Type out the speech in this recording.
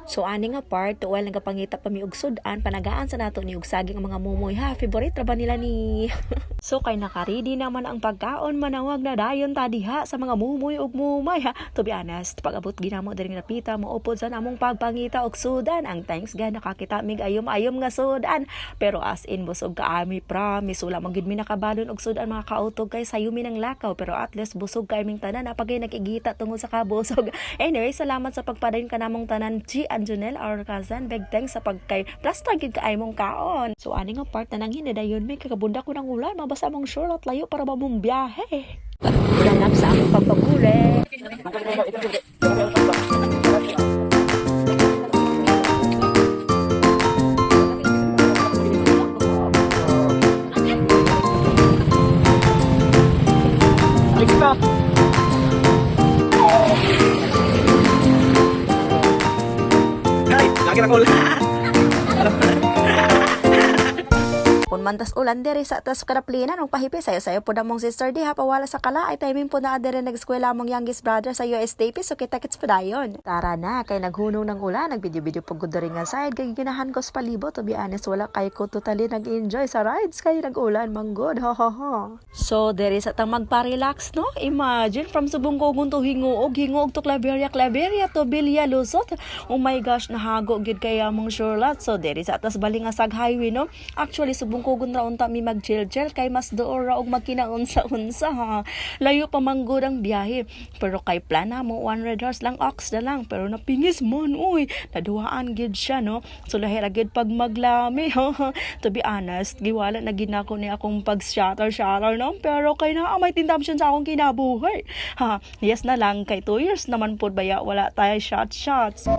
So ani nga part, tuwal nagapangita pa mi og sudan, panagaan sa nato ni og saging ang mga mumoy ha. Favorite ra ba nila ni So kay naka-ready naman ang pagkaon, manawag na dayon ta diha sa mga mumoy ug mumay ha. To be honest, pag-abot ginamo diri napita maupod sa namong pagpangita og sudan. Ang thanks ga nakakita mig ayom-ayom nga sudan. Pero as in busog kaami, promise wala man gid mi nakabalon og sudan mga kautog kay sayo mi ng lakaw, pero at least busog kay ming tanan apagay nakigita tungod sa kabusog. Anyway, salamat sa pagpadayon kanamong tanan G and Jonel our cousin. Big thanks sa pagkay plasta gid kaay mong kaon. So ani nga part na nang hinadayon may kakabunda ko ng ulan, mabasa mong sure at layo para mamong biyahe. Ganap sa among pagpaguli. Lagi na ulan. Kung mantas ulan diri sa tas karaplina nung pahipi sayo po na mong sister di ha pawala sa kala ay timing po na diri nag-eskwela mong youngest brother sa USDP, so kita-kits pa dayon. Tara na kay naghunong ng ulan, nag-video po gud diri nga side kay ginahan ko sa palibot. To be honest, wala kay ko totally nag-enjoy sa rides kay nag-ulan manggod. Ha ha ha. So diri sa tang magpa-relax no. Imagine from Subungkogon to Hinguog to Claveria to Bilya Luzot. Oh my gosh, nahago gid kay among Charlotte. So diri sa atas Balingasag Highway no. Actually Subungkogon ra unta mi mag-chill-chill kay mas doon ra og makinaunsa-unsa ha. Layo pa manggod ang biyahe. Pero kay plana mo 100 hours lang ox na lang, pero napingis man uy. Naduhaan gid siya no. So lahi ra gid pag maglami ha. To be honest, giwala na gid nako ni akong pag-shatter no. Pero kay naa may tintamsyon sa akong kinabuhi. Ha, yes na lang kay 2 years naman pod baya wala tayo shots.